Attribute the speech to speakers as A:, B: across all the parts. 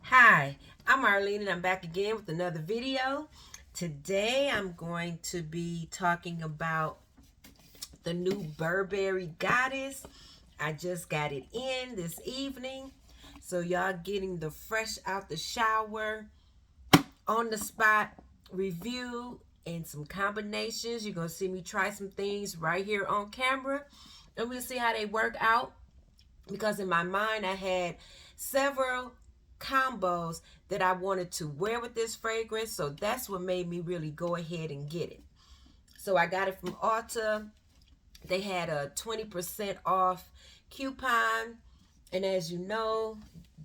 A: Hi, I'm Arlene and I'm back again with another video. Today I'm going to be talking about the new Burberry Goddess. I just got it in this evening. So y'all getting the fresh out the shower, on the spot review and some combinations. You're going to see me try some things right here on camera. And we'll see how they work out. Because in my mind I had several combos that I wanted to wear with this fragrance, so that's what made me really go ahead and get it. So I got it from Ulta. They had a 20% off coupon, and as you know,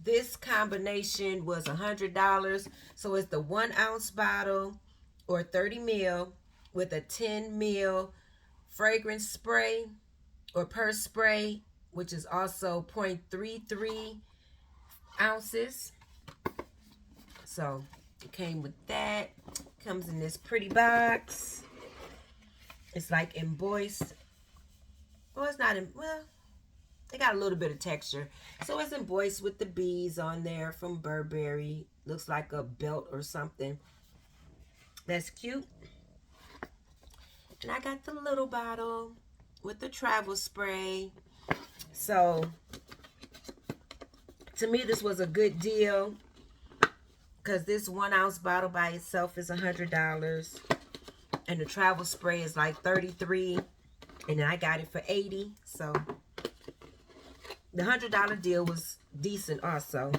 A: this combination was $100. So it's the 1 ounce bottle or 30 ml with a 10 ml fragrance spray or per spray, which is also 0.33 ounces. So it came with that. Comes in this pretty box. It's like embossed. Well, it's not, well, they got a little bit of texture. So it's embossed with the bees on there from Burberry. Looks like a belt or something. That's cute. And I got the little bottle with the travel spray. So to me, this was a good deal because this 1 ounce bottle by itself is $100 and the travel spray is like $33, and then I got it for $80. So the $100 deal was decent also.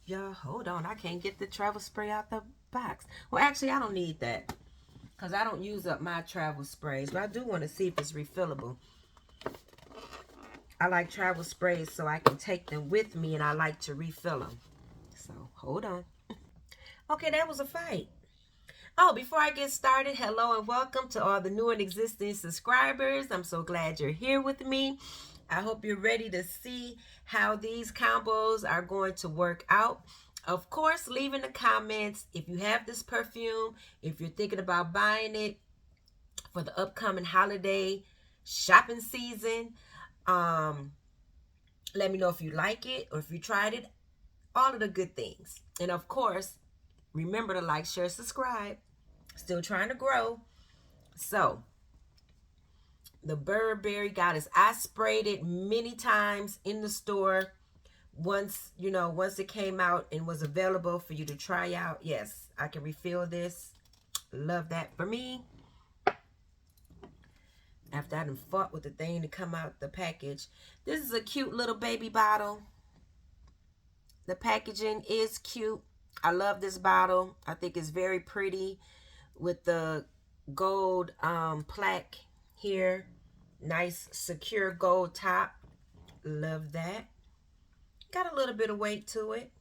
A: Y'all, hold on, I can't get the travel spray out the box. Well, actually, I don't need that because I don't use up my travel sprays, but I do want to see if it's refillable. I like travel sprays so I can take them with me, and I like to refill them. So, hold on. Okay, that was a fight. Oh, before I get started, hello and welcome to all the new and existing subscribers. I'm so glad you're here with me. I hope you're ready to see how these combos are going to work out. Of course, leave in the comments if you have this perfume, if you're thinking about buying it for the upcoming holiday shopping season. Let me know if you like it or if you tried it. All of the good things. And of course, remember to like, share, subscribe. Still trying to grow. So, the Burberry Goddess. I sprayed it many times in the store. Once it came out and was available for you to try out. Yes, I can refill this. Love that for me. After I done fought with the thing to come out the package. This is a cute little baby bottle. The packaging is cute. I love this bottle. I think it's very pretty with the gold plaque here. Nice secure gold top. Love that. Got a little bit of weight to it.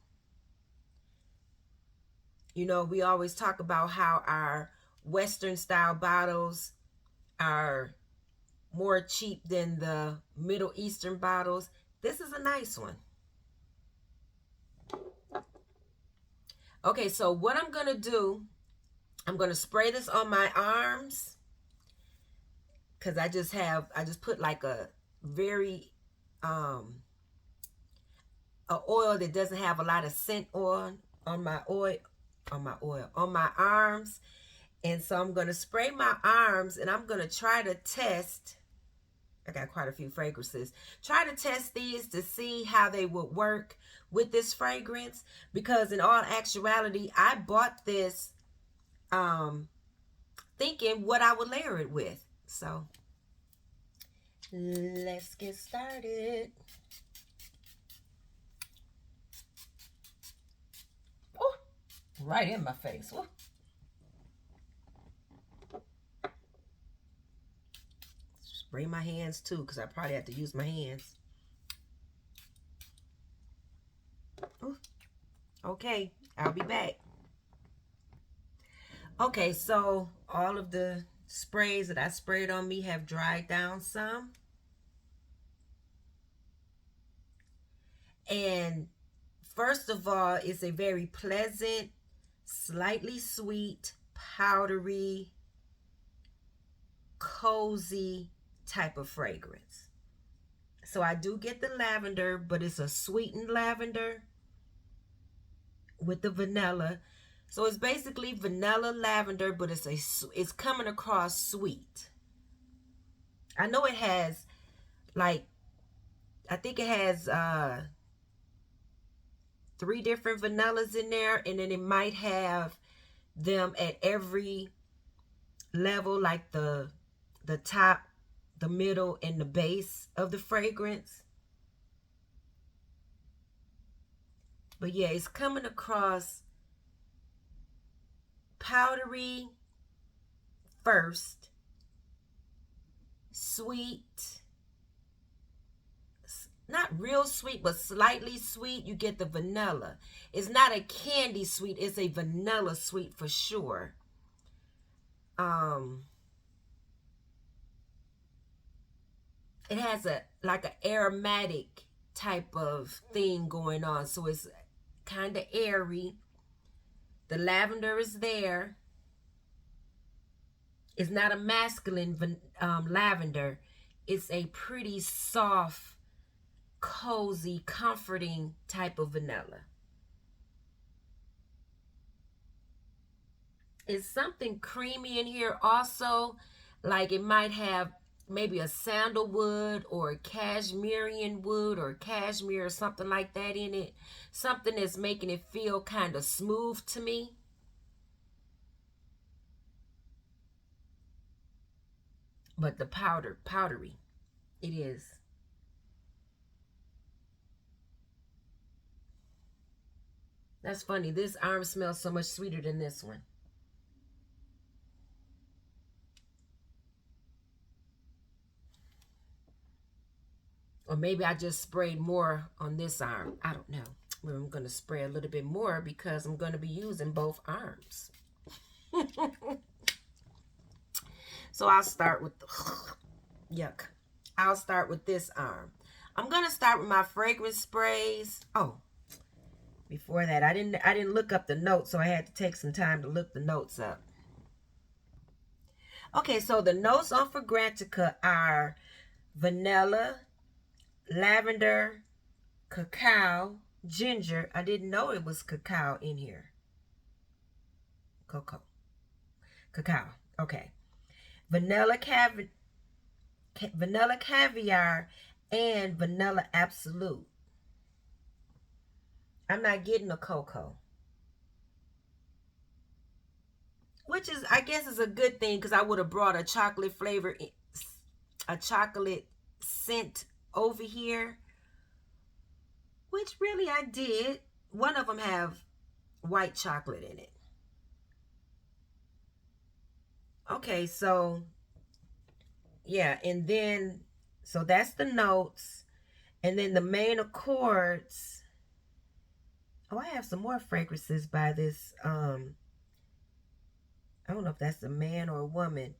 A: You know, we always talk about how our Western style bottles are more cheap than the Middle Eastern bottles. This is a nice one. Okay, so what I'm going to do, I'm going to spray this on my arms because I just put like a very, a oil that doesn't have a lot of scent on my arms. And so I'm going to spray my arms and I'm going to try to test. I got quite a few fragrances. Try to test these to see how they would work with this fragrance. Because in all actuality, I bought this thinking what I would layer it with. So let's get started. Oh, right in my face. Oh. Spray my hands too, because I probably have to use my hands. Ooh. Okay, I'll be back. Okay, so all of the sprays that I sprayed on me have dried down some. And first of all, it's a very pleasant, slightly sweet, powdery, cozy type of fragrance. So I do get the lavender, but it's a sweetened lavender with the vanilla. So it's basically vanilla lavender, but it's coming across sweet. I know it has, like, I think it has 3 different vanillas in there, and then it might have them at every level, like the top, the middle, and the base of the fragrance. But yeah, it's coming across powdery first, sweet, not real sweet, but slightly sweet. You get the vanilla. It's not a candy sweet, it's a vanilla sweet for sure. It has a like an aromatic type of thing going on, so it's kind of airy. The lavender is there. It's not a masculine lavender. It's a pretty soft, cozy, comforting type of vanilla. It's something creamy in here also, like it might have maybe a sandalwood or a cashmerian wood or cashmere or something like that in it. Something that's making it feel kind of smooth to me. But the powdery, it is. That's funny. This arm smells so much sweeter than this one. Or maybe I just sprayed more on this arm. I don't know. I'm going to spray a little bit more because I'm going to be using both arms. So I'll start with yuck. I'll start with this arm. I'm going to start with my fragrance sprays. Oh, before that, I didn't look up the notes, so I had to take some time to look the notes up. Okay, so the notes on Fragrantica are vanilla, lavender, cacao, ginger. I didn't know it was cacao in here. Cacao. Okay. Vanilla caviar and vanilla absolute. I'm not getting a cocoa, which is, I guess, is a good thing, because I would have brought a chocolate flavor, a chocolate scent over here, which really I did. One of them have white chocolate in it. Okay, so yeah, and then, so that's the notes. And then the main accords. Oh, I have some more fragrances by this. I don't know if that's a man or a woman.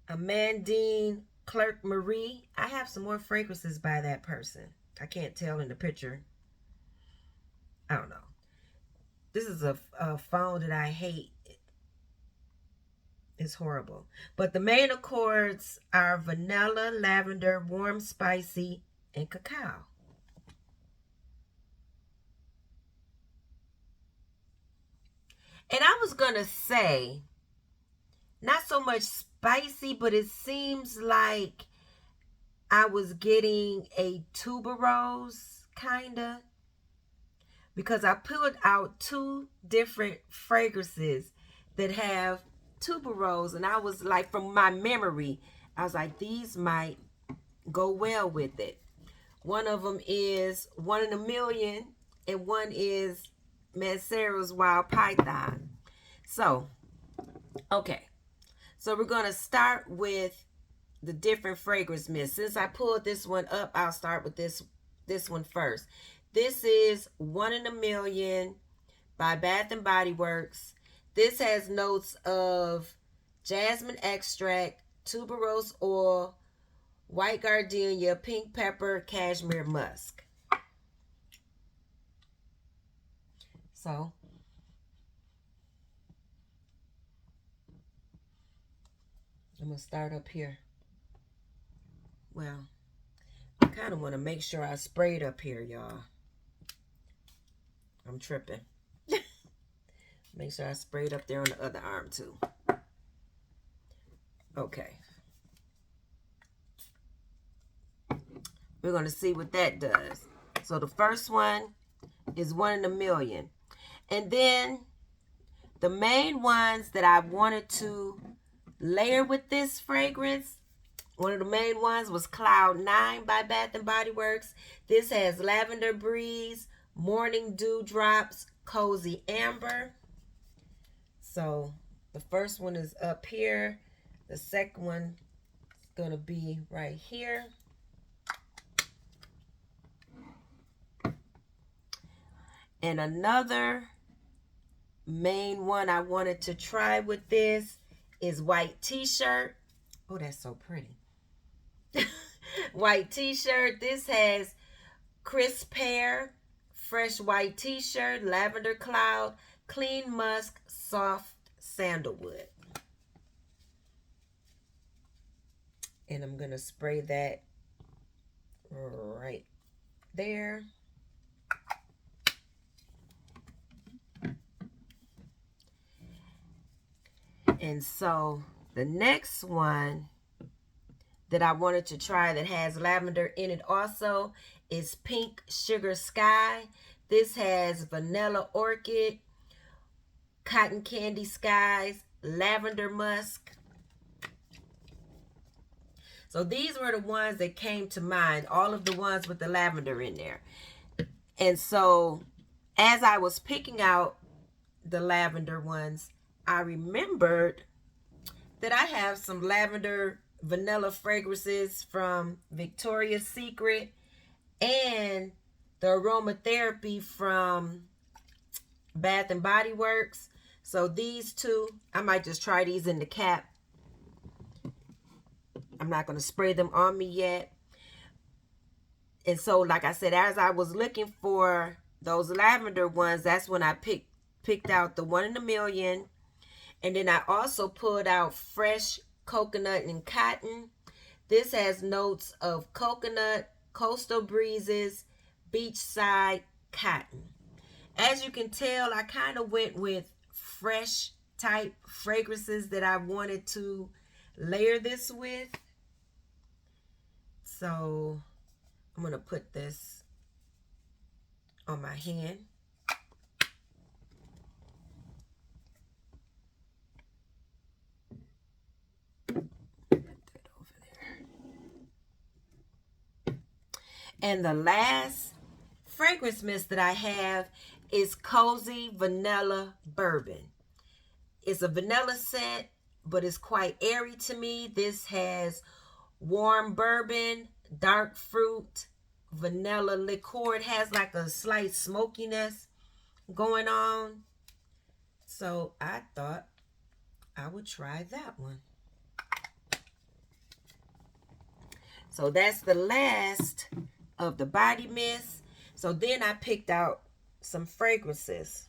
A: Amandine Clerk Marie. I have some more fragrances by that person. I can't tell in the picture. I don't know. This is a phone that I hate. It's horrible. But the main accords are vanilla, lavender, warm, spicy, and cacao. And I was going to say, not so much spicy, but it seems like I was getting a tuberose, kind of. Because I pulled out 2 different fragrances that have tuberose. And I was like, from my memory, I was like, these might go well with it. One of them is One in a Million, and one is Mancera's Wild Python. So, okay. So we're going to start with the different fragrance mists. Since I pulled this one up, I'll start with this one first. This is One in a Million by Bath and Body Works. This has notes of jasmine extract, tuberose oil, white gardenia, pink pepper, cashmere musk. So, I'm going to start up here. Well, I kind of want to make sure I sprayed up here, y'all. I'm tripping. Make sure I sprayed up there on the other arm too. Okay. We're going to see what that does. So the first one is 1 in a million. And then the main ones that I wanted to layer with this fragrance, one of the main ones was Cloud 9 by Bath & Body Works. This has Lavender Breeze, Morning Dew Drops, Cozy Amber. So the first one is up here. The second one is going to be right here. And another main one I wanted to try with this is White T-Shirt. Oh, that's so pretty. White T-Shirt. This has Crisp Pear, Fresh White T-Shirt, Lavender Cloud, Clean Musk, Soft Sandalwood. And I'm going to spray that right there. And so the next one that I wanted to try that has lavender in it also is Pink Sugar Sky. This has Vanilla Orchid, Cotton Candy Skies, Lavender Musk. So these were the ones that came to mind, all of the ones with the lavender in there. And so as I was picking out the lavender ones, I remembered that I have some lavender vanilla fragrances from Victoria's Secret and the aromatherapy from Bath & Body Works. So these two, I might just try these in the cap. I'm not going to spray them on me yet. And so, like I said, as I was looking for those lavender ones, that's when I picked out the 1 in a million. And then I also pulled out Fresh Coconut and Cotton. This has notes of coconut, coastal breezes, beachside cotton. As you can tell, I kind of went with fresh type fragrances that I wanted to layer this with. So I'm going to put this on my hand. And the last fragrance mist that I have is Cozy Vanilla Bourbon. It's a vanilla scent, but it's quite airy to me. This has warm bourbon, dark fruit, vanilla liqueur. It has like a slight smokiness going on. So I thought I would try that one. So that's the last of the body mist. So then I picked out some fragrances.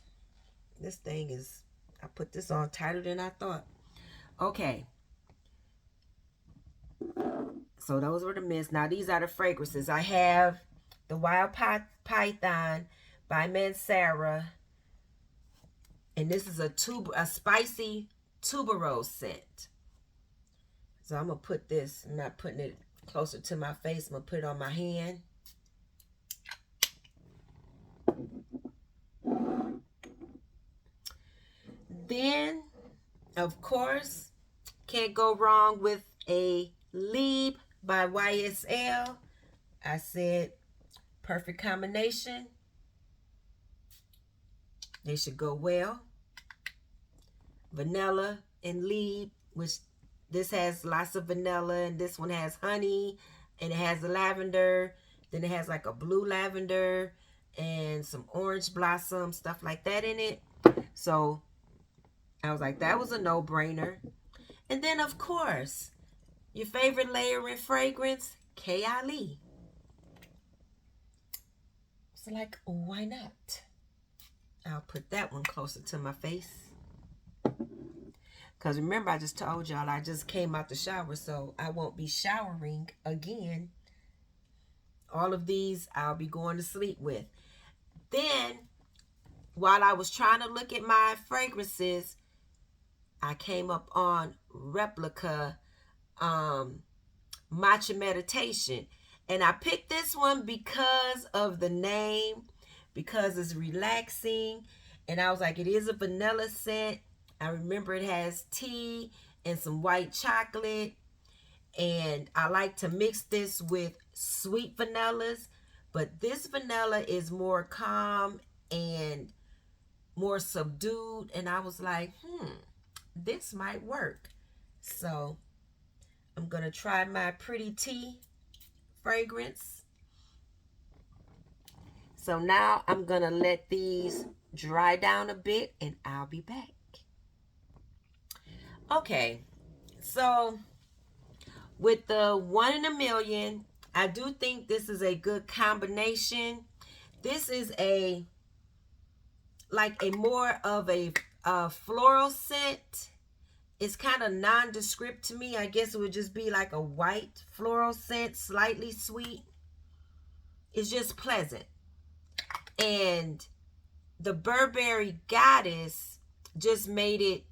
A: This thing is, I put this on tighter than I thought. Okay. So those were the mists. Now these are the fragrances. I have the Wild Python by Mansara. And this is a spicy tuberose scent. So I'm going to put this, I'm not putting it closer to my face. I'm going to put it on my hand. Then, of course, can't go wrong with a Libre by YSL. I said perfect combination. They should go well. Vanilla and Libre, which this has lots of vanilla, and this one has honey, and it has the lavender. Then it has like a blue lavender and some orange blossom, stuff like that in it. So I was like, that was a no-brainer. And then, of course, your favorite layering fragrance, Kylie. So like, why not? I'll put that one closer to my face. Because remember, I just told y'all I just came out the shower, so I won't be showering again All of these I'll be going to sleep with. Then, while I was trying to look at my fragrances, I came up on Replica Matcha Meditation. And I picked this one because of the name, because it's relaxing. And I was like, it is a vanilla scent. I remember it has tea and some white chocolate. And I like to mix this with sweet vanillas. But this vanilla is more calm and more subdued. And I was like, this might work. So I'm going to try my Pretty Tea fragrance. So now I'm going to let these dry down a bit and I'll be back. Okay, so with the 1 in a million, I do think this is a good combination. This is like a more of a floral scent. It's kind of nondescript to me. I guess it would just be like a white floral scent, slightly sweet. It's just pleasant. And the Burberry Goddess just made it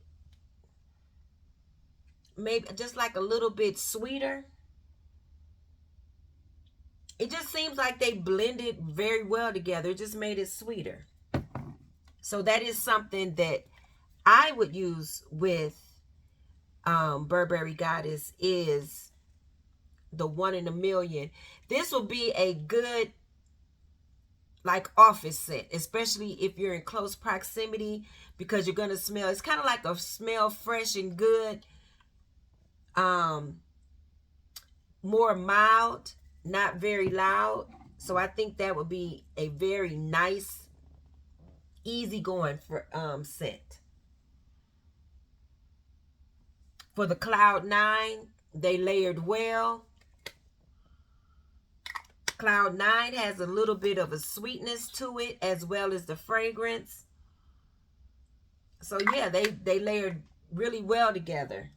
A: maybe just like a little bit sweeter. It just seems like they blended very well together. It just made it sweeter. So that is something that I would use with Burberry Goddess, is the 1 in a million. This will be a good like office scent, especially if you're in close proximity, because you're going to smell, it's kind of like a smell fresh and good, more mild, not very loud. So I think that would be a very nice, easygoing for scent. For the Cloud 9, they layered well. Cloud 9 has a little bit of a sweetness to it, as well as the fragrance. So yeah, they layered really well together.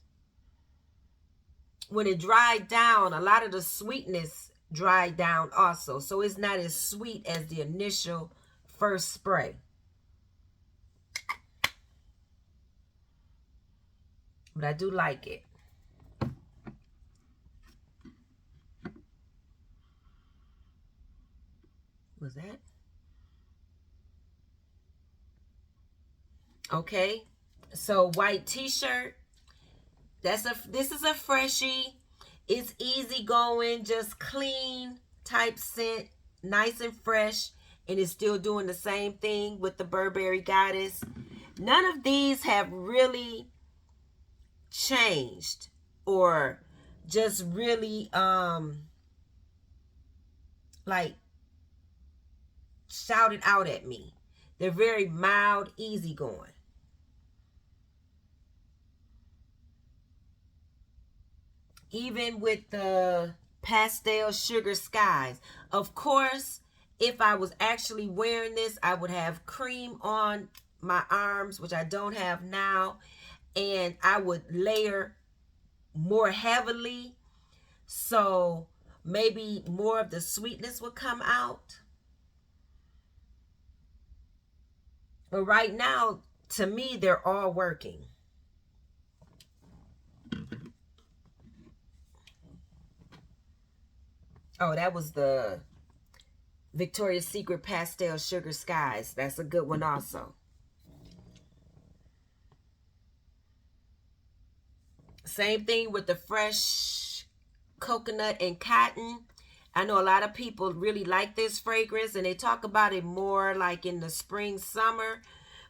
A: When it dried down, a lot of the sweetness dried down also. So it's not as sweet as the initial first spray. But I do like it. Was that? Okay. So white t-shirt. This is a freshie. It's easy going, just clean type scent, nice and fresh, and it's still doing the same thing with the Burberry Goddess. None of these have really changed or just really like shouted out at me. They're very mild, easygoing. Even with the Pastel Sugar Skies. Of course, if I was actually wearing this, I would have cream on my arms, which I don't have now. And I would layer more heavily. So maybe more of the sweetness would come out. But right now, to me, they're all working. Oh, that was the Victoria's Secret Pastel Sugar Skies. That's a good one also. Same thing with the fresh coconut and cotton. I know a lot of people really like this fragrance, and they talk about it more like in the spring, summer.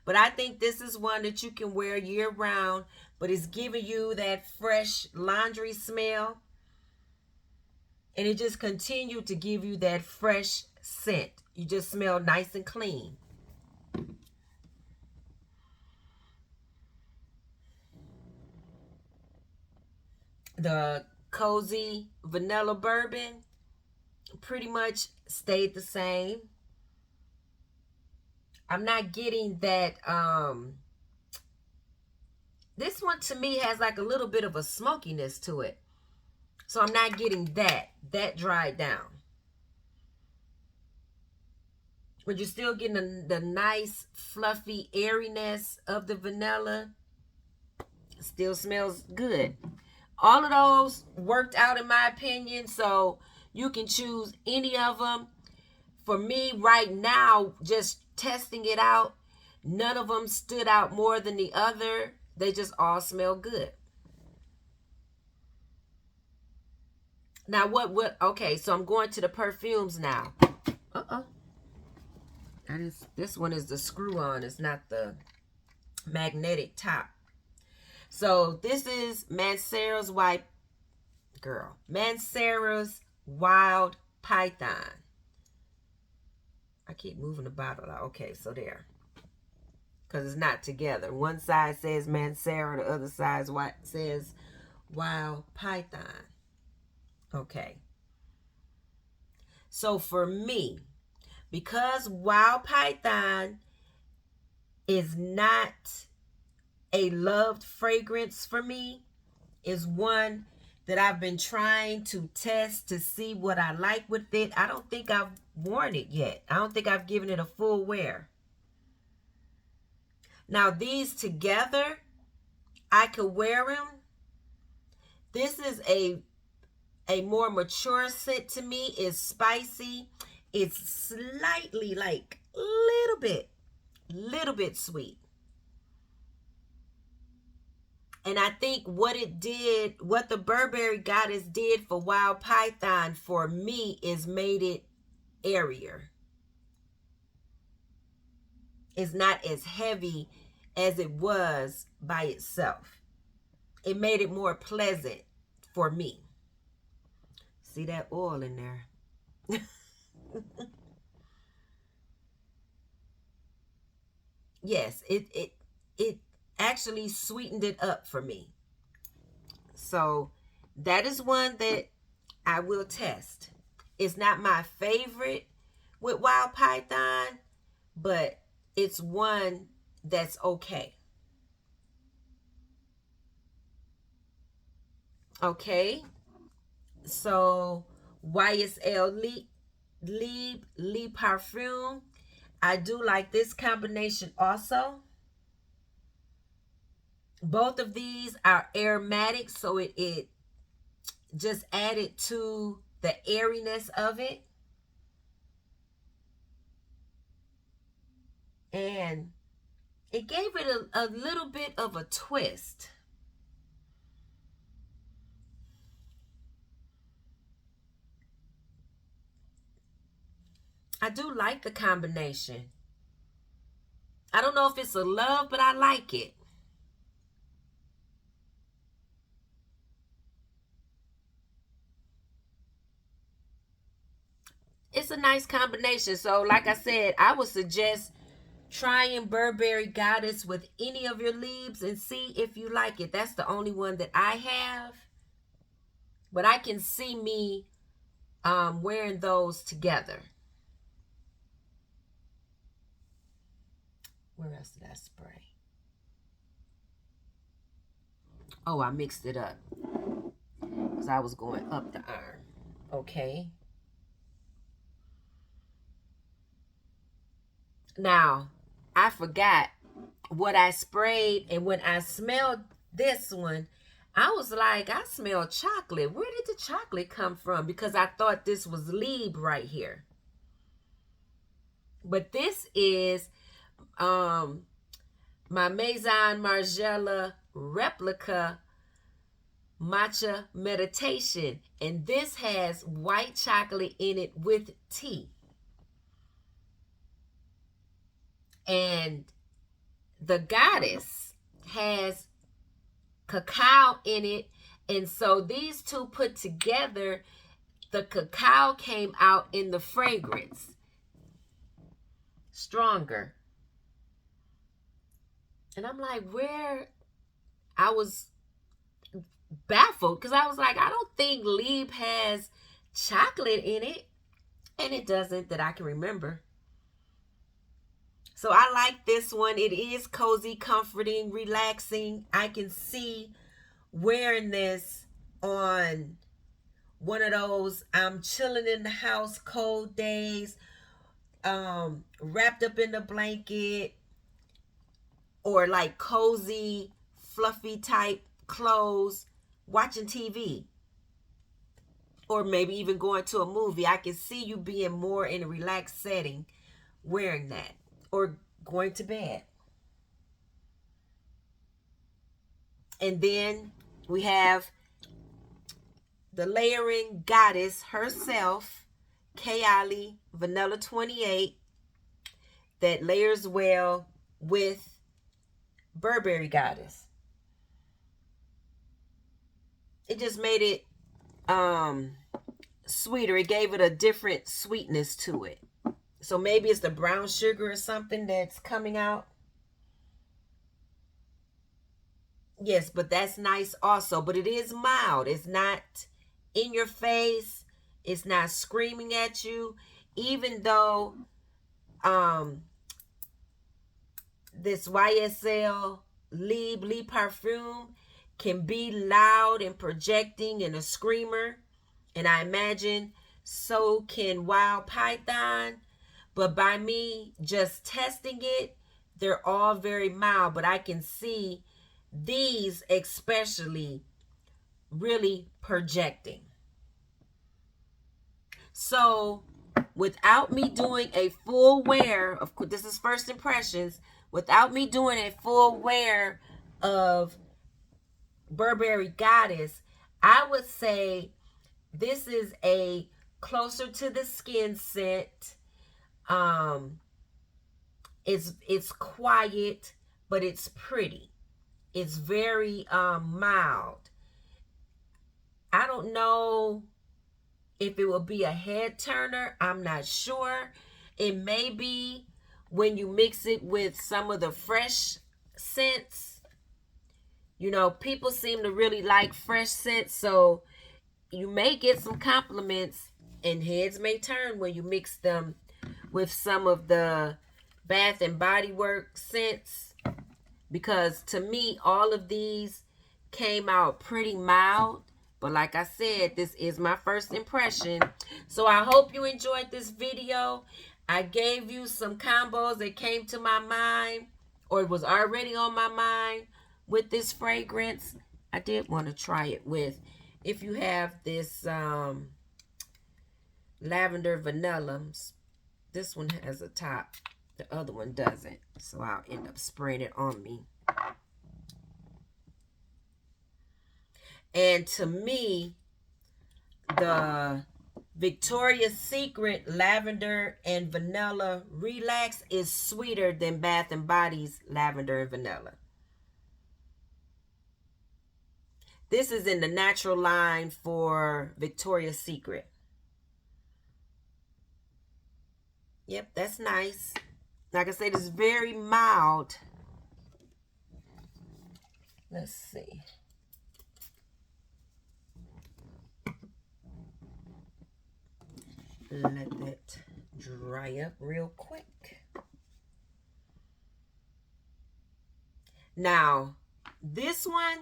A: But I think this is one that you can wear year round, but it's giving you that fresh laundry smell. And it just continued to give you that fresh scent. You just smell nice and clean. The Cozy Vanilla Bourbon pretty much stayed the same. I'm not getting that. This one to me has like a little bit of a smokiness to it. So I'm not getting that. That dried down. but you're still getting the nice, fluffy airiness of the vanilla. Still smells good. All of those worked out in my opinion, so you can choose any of them. For me right now, just testing it out, none of them stood out more than the other. They just all smell good. Now okay, so I'm going to the perfumes now. This one is the screw on, it's not the magnetic top. So this is Mancera's Mancera's Wild Python. I keep moving the bottle out. Okay, so there. Because it's not together. One side says Mancera, the other side says Wild Python. Okay. So for me, because Wild Python is not a loved fragrance for me, is one that I've been trying to test to see what I like with it. I don't think I've worn it yet. I don't think I've given it a full wear. Now these together, I could wear them. This is a more mature scent to me. It's spicy. It's slightly, like little bit sweet. And I think what the Burberry Goddess did for Wild Python for me is made it airier. It's not as heavy as it was by itself. It made it more pleasant for me. See that oil in there? Yes, it actually sweetened it up for me. So that is one that I will test. It's not my favorite with Wild Python, but it's one that's okay. Okay, so YSL Libre Le Parfum. I do like this combination also. Both of these are aromatic, so it just added to the airiness of it. And it gave it a little bit of a twist. I do like the combination. I don't know if it's a love, but I like it. It's a nice combination. So like I said, I would suggest trying Burberry Goddess with any of your Libres and see if you like it. That's the only one that I have. But I can see me wearing those together. Where else did I spray? Oh, I mixed it up because I was going up the arm. Okay. Now, I forgot what I sprayed, and when I smelled this one, I was like, I smell chocolate. Where did the chocolate come from? Because I thought this was Libre right here. But this is my Maison Margiela Replica Matcha Meditation. And this has white chocolate in it with tea. And the Goddess has cacao in it. And so these two put together, the cacao came out in the fragrance. Stronger. And I'm like, where? I was baffled because I was like, I don't think Libre has chocolate in it. And it doesn't, that I can remember. So I like this one. It is cozy, comforting, relaxing. I can see wearing this on one of those I'm chilling in the house cold days. wrapped up in a blanket or like cozy, fluffy type clothes, watching TV. Or maybe even going to a movie. I can see you being more in a relaxed setting wearing that. Or going to bed. And then we have the layering goddess herself, Kayali Vanilla 28, that layers well with Burberry Goddess. It just made it sweeter. It gave it a different sweetness to it. So maybe it's the brown sugar or something that's coming out. Yes, but that's nice also. But it is mild. It's not in your face. It's not screaming at you. Even though this YSL Libre Le Parfum can be loud and projecting and a screamer. And I imagine so can Wild Python. But by me just testing it, they're all very mild. But I can see these especially really projecting. So without me doing a full wear, of course, this is first impressions, without me doing a full wear of Burberry Goddess, I would say this is a closer to the skin scent. It's quiet, but it's pretty. It's very mild. I don't know if it will be a head turner. I'm not sure. It may be when you mix it with some of the fresh scents. You know, people seem to really like fresh scents, so you may get some compliments and heads may turn when you mix them with some of the Bath and Body Works scents. Because to me, all of these came out pretty mild. But like I said, this is my first impression. So I hope you enjoyed this video. I gave you some combos that came to my mind or was already on my mind with this fragrance. I did want to try it with, if you have this lavender vanilla, this one has a top. The other one doesn't. So I'll end up spraying it on me. And to me, the Victoria's Secret Lavender and Vanilla Relax is sweeter than Bath and Body's Lavender and Vanilla. This is in the natural line for Victoria's Secret. Yep, that's nice. Like I said, it's very mild. Let's see. Let that dry up real quick. Now, this one,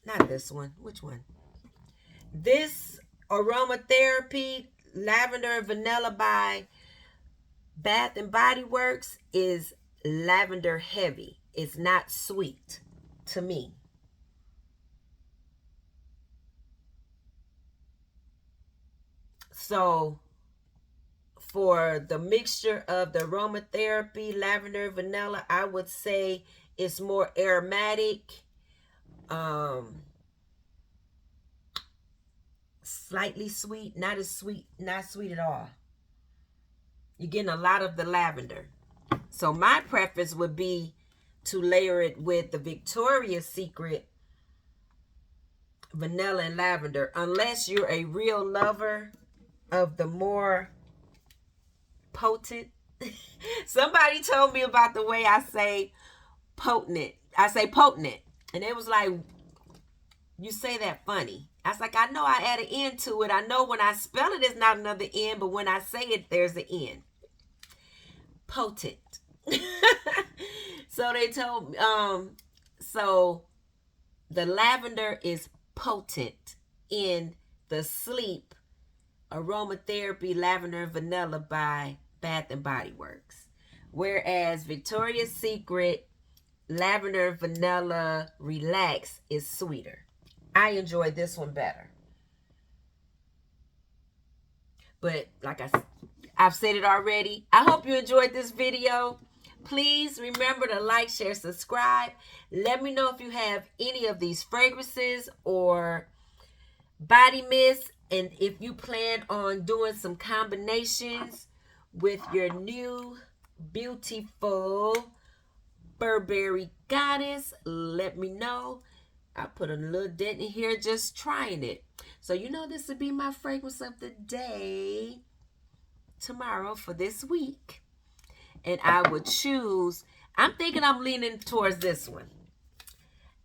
A: not this one, which one? This Aromatherapy Lavender and Vanilla by Bath and Body Works is lavender heavy. It's not sweet to me. So for the mixture of the Aromatherapy Lavender Vanilla, I would say it's more aromatic, slightly sweet, not as sweet, not sweet at all. You're getting a lot of the lavender. So my preference would be to layer it with the Victoria's Secret Vanilla and Lavender, unless you're a real lover of the more potent. Somebody told me about the way I say potent. I say potent. And it was like, you say that funny. I was like, I know I add an N to it. I know when I spell it, it's not another N, but when I say it, there's an N. Potent. So they told me, so the lavender is potent in the Sleep Aromatherapy Lavender and Vanilla by Bath and Body Works. Whereas Victoria's Secret Lavender Vanilla Relax is sweeter. I enjoy this one better. But like I've said it already. I hope you enjoyed this video. Please remember to like, share, subscribe. Let me know if you have any of these fragrances or body mist, and if you plan on doing some combinations with your new beautiful Burberry Goddess, let me know. I put a little dent in here just trying it. So you know this will be my fragrance of the day tomorrow for this week. And I would choose, I'm thinking I'm leaning towards this one.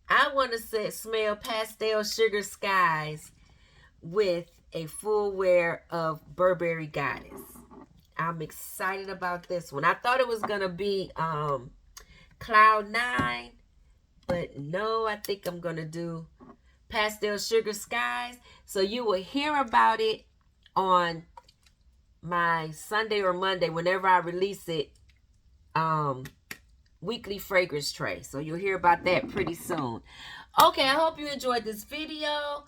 A: I want to smell Pastel Sugar Skies with a full wear of Burberry Goddess. I'm excited about this one. I thought it was going to be Cloud 9, but no, I think I'm going to do Pastel Sugar Skies. So you will hear about it on my Sunday or Monday whenever I release it, weekly fragrance tray. So you'll hear about that pretty soon. Okay, I hope you enjoyed this video,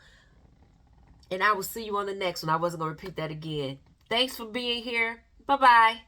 A: and I will see you on the next one. I wasn't going to repeat that again. Thanks for being here. Bye-bye.